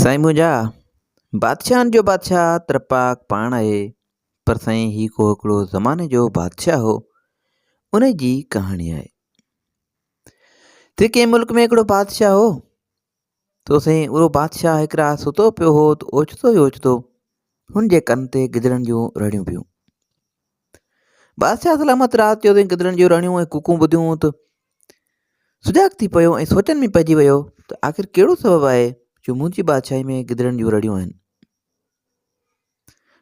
साईं मुंहिंजा बादशाहनि जो बादशाह त्रिपाक पाण आहे। पर साईं ही को हिकिड़ो ज़माने जो बादशाह हो, उन जी कहाणी आहे। त कंहिं मुल्क में हिकिड़ो बादशाह हो। तो साईं उहो बादशाह हिकु राति सुतो पियो हो त ओचितो ई ओचितो हुन जे कन ते गिदड़नि जूं रड़ियूं पियूं। बादशाह सलामत राति जो गिदड़नि जूं रड़ियूं ऐं कुकूं ॿुधियूं त सुजाॻ थी पियो ऐं सोचनि में पइजी वियो त आख़िर कहिड़ो सबबु आहे जो मुंहिंजी बादशाही में गिदड़नि जूं रड़ियूं आहिनि।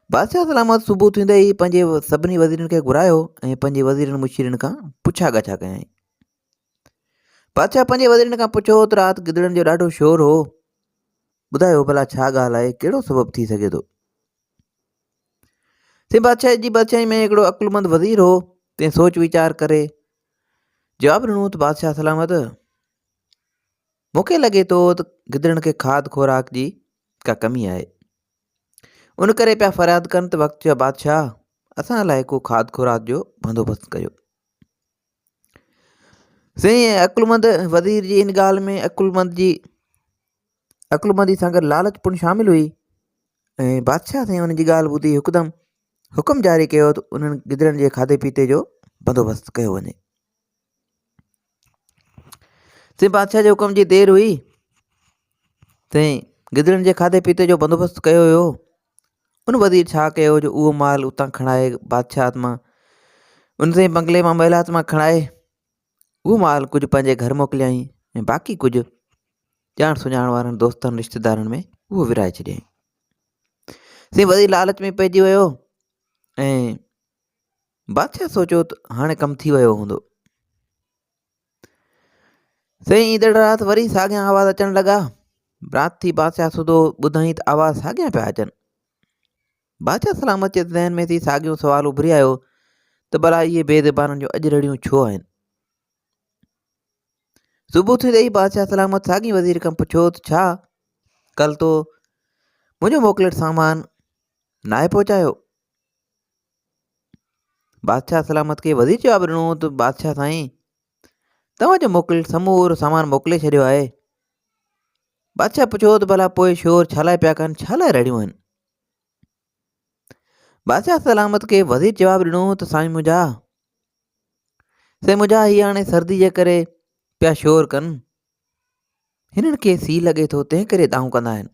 बादशाह सलामत सुबुह थींदे ई पंहिंजे सभिनी वज़ीरनि खे घुरायो ऐं पंहिंजे वज़ीरनि मुशीरनि खां पुछा ॻाछा कयईं। बादशाह पंहिंजे वज़ीरनि खां पुछियो त राति गिदड़नि जो ॾाढो शोर हो, ॿुधायो भला छा ॻाल्हि आहे, कहिड़ो सबबु थी सघे थो। से बादशाह जी बादशाही में हिकिड़ो अकुलमंद वज़ीर हो। तंहिं सोच वीचार करे जवाबु ॾिनो त बादशाह सलामत, मूंखे लॻे थो त गिदड़नि खे खाद खुराक जी का कमी आहे। उन करे पिया फ़रियाद कनि त वक़्तु जो बादशाह असां लाइ को खाद खुराक जो बंदोबस्तु कयो। साईं अकुलमंद वज़ीर जी इन ॻाल्हि में अकुलमंदी सां गॾु लालच पिणु शामिल हुई ऐं बादशाह साईं उन जी ॻाल्हि ॿुधी हिकदमि हुकुम जारी कयो त उन्हनि गिदड़नि जे खाधे पीते जो बंदोबस्तु कयो वञे। साईं बादशाह जे हुकुम जी देरि हुई। साईं गिदड़नि जे खाधे पीते जो बंदोबस्तु कयो हुयो। उन वज़ीर छा कयो जो उहो माल उतां खणाए बादशाह मां उन साईं बंगले मां महिलात मां खणाए उहो माल कुझु पंहिंजे घर मोकिलियईं ऐं बाक़ी कुझु ॼाण सुञाण वारनि दोस्तनि रिश्तेदारनि में उहो विराए छॾियईं। साईं वज़ीर लालच में पइजी वियो ऐं बादशाह सोचियो त हाणे कमु थी वियो हूंदो। साईं ईंदड़ राति वरी साॻियां आवाज़ अचणु लॻा। राति थी बादशाह सुधो ॿुधईं त आवाज़ साॻियां पिया अचनि। बादशाह सलामत जे ज़हन में थी साॻियो सुवालु उभरी आयो त भला इहे बेज़बाननि जो अॼु रड़ियूं छो आहिनि। सुबुह थी ई बादशाह सलामत साॻी वज़ीर खां पुछियो त छा कल्ह तो मुंहिंजो मोकिलियल सामान नाहे पहुचायो। बादशाह सलामत खे वज़ीर जवाबु ॾिनो त बादशाह साईं तव्हांजो मोकिलियल समूरो सामान मोकिले छॾियो आहे। बादशाह पुछियो त भला पोइ शोर छा लाइ पिया कनि, छा लाइ रड़ियूं आहिनि। बादशाह सलामत खे वज़ीर जवाबु ॾिनो त साईं मुंहिंजा हीअ हाणे सर्दी जे करे पिया शोर कनि, हिननि खे सीउ लॻे थो तंहिं करे दाहूं कंदा आहिनि।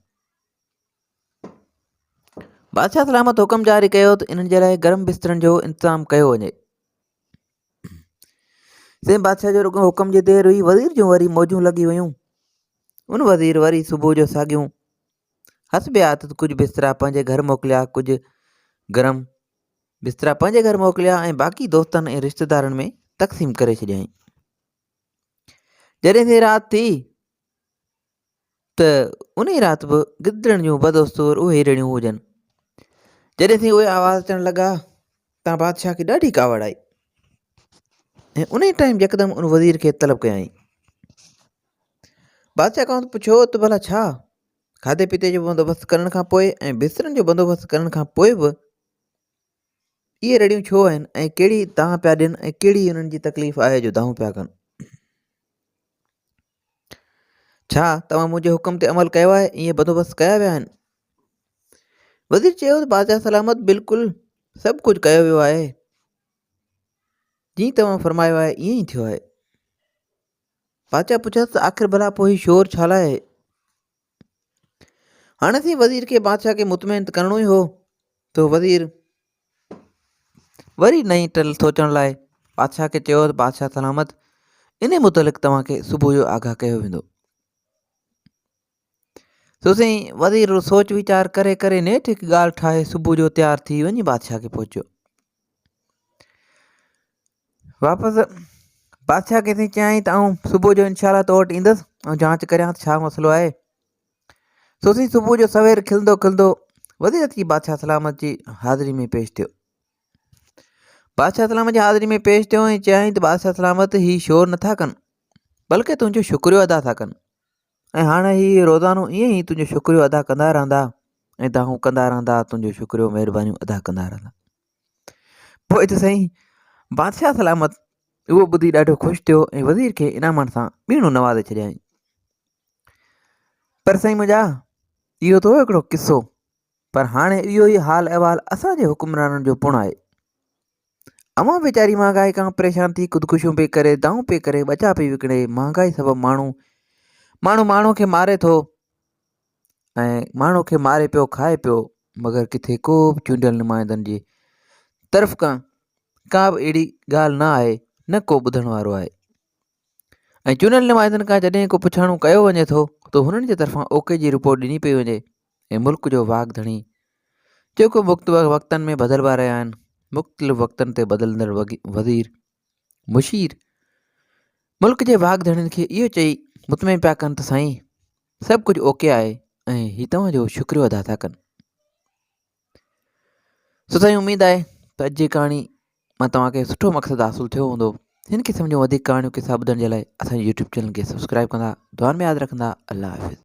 बादशाह सलामत हुकुम जारी कयो त इन्हनि जे लाइ गरम बिस्तरनि जो इंतज़ाम कयो वञे। साईं बादशाह जो रुगो हुकुम जी देरि हुई, वज़ीर जूं वरी मौजूं लॻी वियूं। उन वज़ीर वरी सुबुह जो साॻियूं हसबे आदत कुझु बिस्तरा पंहिंजे घर मोकिलिया, कुझु गरम बिस्तरा पंहिंजे घर मोकिलिया ऐं बाक़ी दोस्तनि ऐं रिश्तेदारनि में तक़सीम करे छॾियईं। जॾहिं से राति थी त उन ई राति बि गिदड़नि जूं बदस्तूर उहे ई रड़ियूं हुजनि। जॾहिं से उहे आवाज़ अचणु लॻा त बादशाह खे ॾाढी कावड़ आई ऐं उन ई टाइम यकदमि उन वज़ीर खे तलब कयईं। बादशाह खां पुछियो त भला छा खाधे पीते जो बंदोबस्तु करण खां पोइ ऐं बिस्तरनि जो बंदोबस्तु करण खां पोइ बि इहे रड़ियूं छो आहिनि ऐं कहिड़ी दांह पिया ॾियनि ऐं कहिड़ी उन्हनि जी तकलीफ़ आहे जो दाहूं पिया कनि। छा तव्हां मुंहिंजे हुकुम ते अमल कयो आहे, ईअं बंदोबस्तु कया विया आहिनि। वज़ीर चयो त बादशाह सलामत बिल्कुलु सभु कुझु कयो वियो आहे, जीअं तव्हां फरमायो आहे ईअं ई थियो आहे। बादशाह पुछियसि त आख़िर भला पोइ शोर छा लाइ। हाणे सी वज़ीर खे बादशाह खे मुतमइन करिणो ई हो त वज़ीर वरी नई टल सोचण लाइ बादशाह खे चयो त बादशाह सलामत इन मुतलिक़ तव्हांखे सुबुह जो आगाह कयो वेंदो। सो साईं वज़ीर सोच वीचार करे करे नेठि हिकु ॻाल्हि ठाहे सुबुह जो तयारु थी वञी बादशाह खे पहुचियो। वापसि बादशाह खे चयईं त आउं सुबुह जो इंशाअल्लाह तो वटि ईंदुसि ऐं जांच करियां त छा मसइलो आहे। सो साईं सुबुह जो सवेर खिलंदो खिलंदो वज़ीर अची बादशाह सलामत जी हाज़िरी में पेश थियो। बादशाह सलामत जी हाज़िरी में पेश थियो ऐं चयईं त बादशाह सलामत ही शोर नथा कनि, बल्कि तुंहिंजो शुक्रियो अदा था कनि ऐं हाणे ही रोज़ानो ईअं ई तुंहिंजो शुक्रियो अदा कंदा रहंदा ऐं दाहूं कंदा रहंदा, तुंहिंजो शुक्रियो महिरबानियूं अदा कंदा रहंदा। पोइ त साईं बादशाह सलामत उहो ॿुधी ॾाढो ख़ुशि थियो ऐं वज़ीर खे इनामनि सां ॿीणो नवाज़े छॾियईं। पर साईं मुंहिंजा इहो तो हिकिड़ो किसो, पर हाणे इहो ई हाल अहिवाल असांजे हुकुमराननि जो पिणु आहे। अवां वेचारी महांगाई खां परेशान थी ख़ुदकुशियूं पई करे, दाऊं पई करे, बचा पई विकिणे। महांगाई सबबु माण्हू खे मारे थो ऐं माण्हू खे मारे पियो, खाए पियो, मगर किथे को बि चूंडियल नुमाइंदनि जी तरफ़ खां का बि अहिड़ी ॻाल्हि न आहे, न को ॿुधण वारो आहे। ऐं चूंडियल नुमाइंदनि खां जॾहिं को पुछाणो कयो वञे थो त हुननि जे तरफ़ां ओके जी रिपोर्ट ॾिनी पई वञे ऐं मुल्क जो वाघ धणी जेको वक़्तनि में बदिलबा रहिया आहिनि, मुख़्तलिफ़ वक़्तनि ते बदिलंदड़ वज़ीर मुशीर मुल्क जे वाघ धणियुनि खे इहो चई मुतमिन पिया कनि त साईं सभु कुझु ओके आहे ऐं हीउ तव्हांजो शुक्रियो अदा था कनि। सो साईं, उमेदु आहे त अॼु जी कहाणी मां तव्हांखे सुठो मक़सदु हासिलु थियो हूंदो। हिन क़िस्म जूं वधीक कहाणियूं किसा ॿुधण जे लाइ असांजे यूट्यूब चैनल खे सब्सक्राइब कंदा, दुआनि में यादि रखंदा। अल्लाह हाफ़िज़।